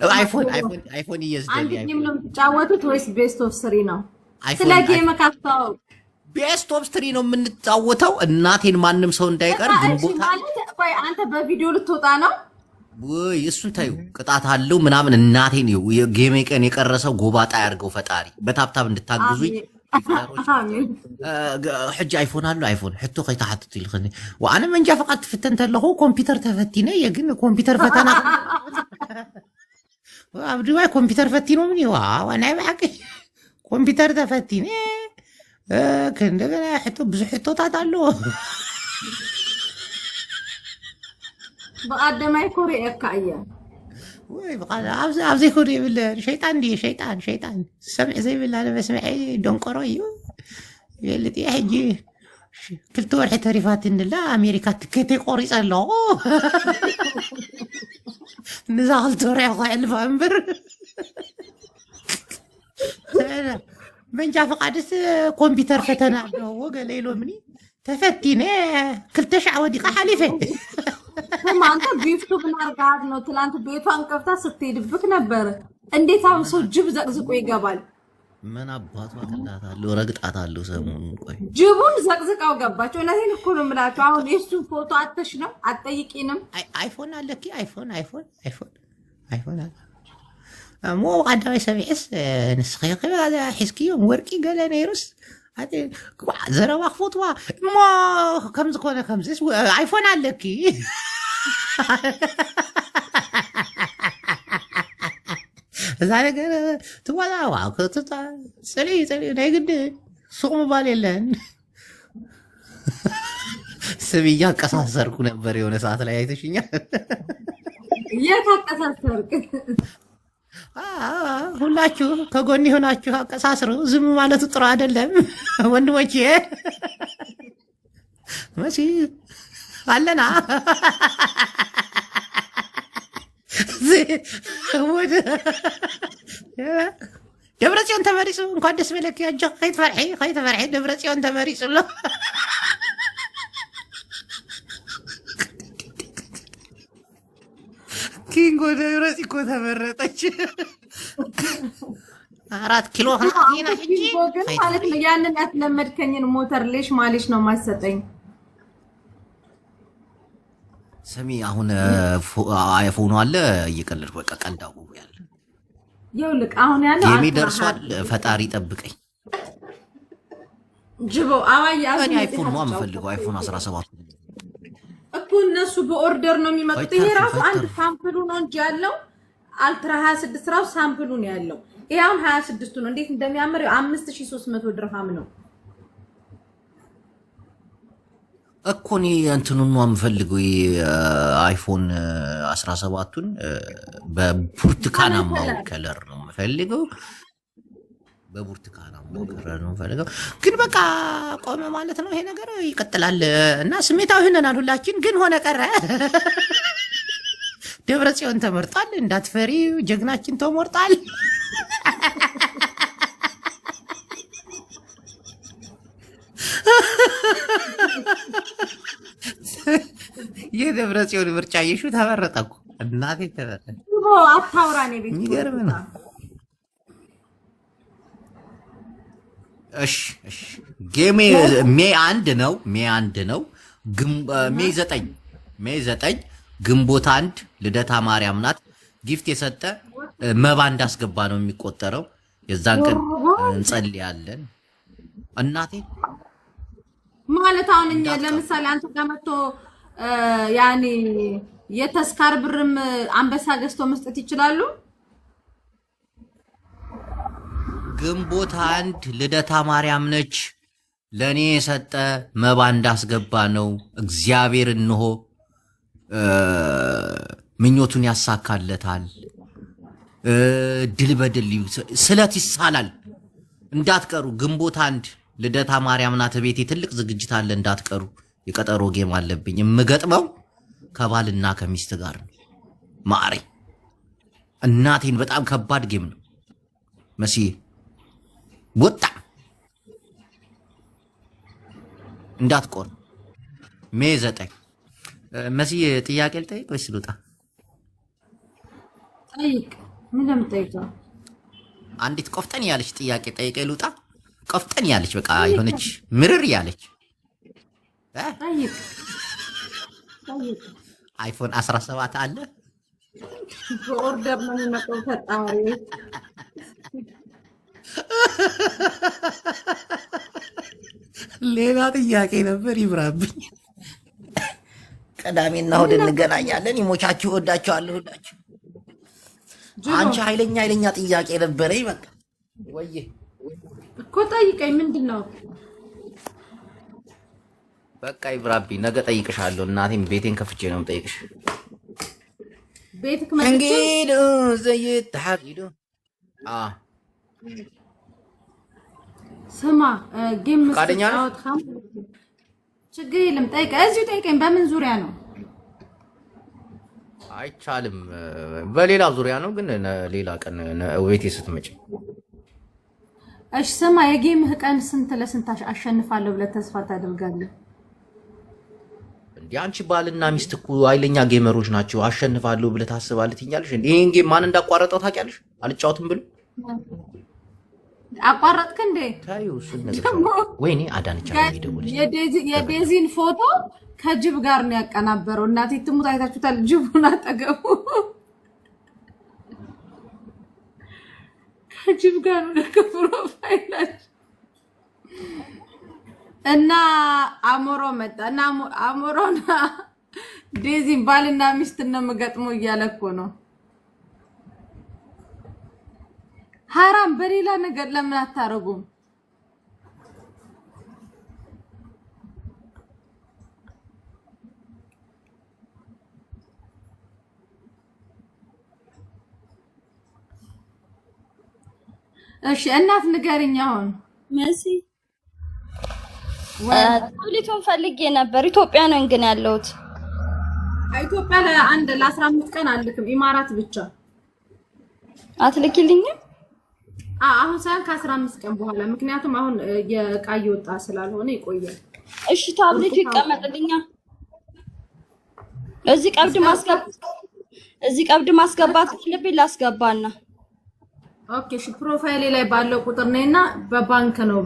አይፎን እየዝደል አንድ ጌም ነው የምትጫወቱት ወይስ ቤስት ኦፍ 3 ነው? ስለ ጌም ካፍታው ቤስት ኦፍ 3 ነው የምንጫወተው። እናቴን ማንም ሰው እንዳይቀር ግንቦት ማለት ቆይ አንተ በቪዲዮ ልትወጣ ነው ወይ? እሱን ታዩ ቅጣት አለው ምናምን። እናቴን የጌም ቀን የቀረሰው ጎባጣ ያርገው ፈጣሪ። በታብታብ እንድታግዙኝ حج ايفون هالو ايفون حتى خي تحطت لي خني وانا من جا فقط فتنت له كمبيوتر تفتينه يجن كمبيوتر فتنا وابدي واي كمبيوتر فتينه مني وانا بحكي كمبيوتر تفتينه كندغنا حتى بزح حتى تعالو بقدم اي كوري اكايا وي بقى عاوز يكوري بالله شيطان دي شيطان سمع زي بالله انا بسمع دنقريو يلي يحجي كلتو الحتريفات ان لا امريكا تكتي قريص الله نزال توري قاعد فامبر من جا فقادس كمبيوتر فتنا هو قال له مني تفتينه كلت شعودي حليفه ما انت بيفتو بنارقاد ነው ትላንት ቤቷን ከፍታ ስትሄድብክ ነበር እንዴት አሁን ሰው ጅብ ዘቅዝቆ ይገባል ምን አባቷ ቀላታለሁ ረግጣታለሁ ሰሞኑን ቆይ ጅቡን ዘቅዝቃው ገባቸው እነዚህን እኮ ነው የምላቸው አሁን የሱ ፎቶ አተሽ ነው አትጠይቂንም አይፎን አለኪ አይፎን አለ مو قدامي سبيس نسخي هذا حسكيهم ورقي قال انا يرس زرا واخفوطوا ما كم زكونه كم زيس ايفون عليكي زاري قال توالا واو كنت سلي نايقد سوق موبايل يلن سبيا قصاصركو ነበር የሆነ ሰዓት ላይ አይተሽኛል የታቀሳሰርክ ሁላችሁ ከጎን ሆናችሁ አቀሳስሩ ዝም ማለቱ ጥሩ አይደለም ወንድሞቼ መሲ አለና ወደ ደብረጽዮን ተመሪጹ እንኳን ደስ በለክ ያጀ ኸይት ፈርሒ ደብረጽዮን ተመሪጹ له ኪንጎ ደብረጽዮን እኮ ተመረጠች 4 ኪሎ ሀና እጂ ማለት ነው ያንን ያትለመድከኝን ሞተር ሌሽ ማለሽ ነው ማሰጠኝ ሰሚ አሁን አይፎን አለ እየቀለድኩ በቃ ቀልዳው ያለ ይውልቅ አሁን ያለው ጌሚ ደርሷል ፈጣሪ ጠብቀኝ ጅቦ አዋይ እኔ አይፎን ነው የምፈልገው አይፎን 17 እኮ እነሱ በኦርደር ነው የሚመጡት ይሄ ራሱ አንድ ሳምፕሉ ነው እንጂ ያለው አልትራ 26 ራሱ ሳምፕሉ ነው ያለው ይሄም 26 ነው እንዴት እንደሚያምር 5300 ድርሃም ነው እኮ እኔ እንትኑን ነው የምፈልገው አይፎን 17ቱን በብርቱካናማው ከለር ነው የምፈልገው በብርቱካናማው ከለር ነው የምፈልገው ግን በቃ ቆመ ማለት ነው ይሄ ነገር ይቀጥላል እና ስሜታዊ ሆነናል ሁላችን ግን ሆነ ቀረ ደብረጽዮን ተመርጧል እንዳትፈሪ ጀግናችን ተመርጧል የደብረጽዮን ምርጫ ይሹ ተመረጠኩ እናቴ ተመረጠ አታውራኔ ቤት ይገርም ነው እሺ ጌም ሜይ 1 ነው ሜይ 9 ግንቦት 1 ልደታ ማርያም ናት ጊፍት የሰጠ መባ እንዳስገባ ነው የሚቆጠረው የዛን ቀን እንጸልያለን እናቴ ማለት አሁን እኛ ለምሳሌ አንተ ጋመቶ ያኒ የተስካር ብርም አንበሳ ገዝቶ መስጠት ይችላሉ ግንቦት 1 ልደታ ማርያም ነች ለኔ የሰጠ መባ እንዳስገባ ነው እግዚአብሔር እንሆ ምኞቱን ያሳካለታል ድል በድል ስለት ይሳላል እንዳትቀሩ ግንቦት 1 ልደታ ማርያም ናት ቤቴ ትልቅ ዝግጅት አለ እንዳትቀሩ የቀጠሮ ጌም አለብኝ የምገጥመው ከባልና ከሚስት ጋር ነው ማሪ እናቴን በጣም ከባድ ጌም ነው መሲ ወጣ እንዳትቆር ሜይ 9 መሲ ጥያቄ ልጠይቅ ወይስ ልውጣ ጠይቅ ምን ለምጠይቀው? አንዲት ቆፍጠን ያለች ጥያቄ ጠይቀኝ ልውጣ። ቆፍጠን ያለች በቃ የሆነች ምርር ያለች ጠይቅ። አይፎን 17 አለ በኦርደር ነው የሚመጣው ፈጣሪ። ሌላ ጥያቄ ነበር ይብራብኝ። ቅዳሜና እሑድ እንገናኛለን። ይሞቻችሁ፣ እወዳችኋለሁ። ሁላችሁ አንቺ ኃይለኛ ጥያቄ ነበረኝ። በቃ ወይ እኮ ጠይቀኝ። ምንድን ነው? በቃ ይብራብኝ፣ ነገ ጠይቅሻለሁ። እናቴም ቤቴን ከፍቼ ነው የምጠይቅሽ። ቤትክ መጥቼ እንግዲህ ዘይት ተሐቂዱ ስማ ጌም ፈቃደኛ ነህ? ችግር የለም ጠይቀኝ። እዚሁ ጠይቀኝ። በምን ዙሪያ ነው? አይቻልም፣ በሌላ ዙሪያ ነው። ግን ሌላ ቀን ቤቴ ስትመጪ። እሺ ስማ፣ የጌምህ ቀን ስንት ለስንት አሸንፋለሁ ብለህ ተስፋ ታደርጋለህ? እንዴ አንቺ ባልና ሚስት እኮ ኃይለኛ ጌመሮች ናቸው። አሸንፋለሁ ብለህ ታስባለህ ትኛለሽ። ይሄን ጌም ማን እንዳቋረጠው ታውቂያለሽ? አልጫወትም ብሎ አቋረጥክ እንዴ? ታዩ እሱን ነገር ወይኔ አዳነች የሚደውልሽ የዴዚን ፎቶ ከጅብ ጋር ነው ያቀናበረው። እናቴ ትሙት አይታችሁታል? ጅቡን አጠገቡ ከጅብ ጋር ነው ከፕሮፋይላች እና አሞሮ መጣ እና አሞሮና ዴዚን ባልና ሚስት ነው የምገጥመው እያለ እኮ ነው። ሐራም በሌላ ነገር ለምን አታረጉም? እሺ እናት ንገሪኝ። አሁን መሲ ታብሌቱን ፈልጌ ነበር። ኢትዮጵያ ነው ግን ያለሁት። ኢትዮጵያ ለአንድ ለ15 ቀን አልክም። ኢማራት ብቻ አትልኪልኝም? አሁን ሳይሆን ከ15 ቀን በኋላ፣ ምክንያቱም አሁን የዕቃ እየወጣ ስላልሆነ ይቆያል። እሺ ታብሌቱ ይቀመጥልኛ። እዚህ ቀብድ ማስገባት አለብኝ። ላስገባና ኦኬ። እሺ ፕሮፋይሌ ላይ ባለው ቁጥር ነይና በባንክ ነው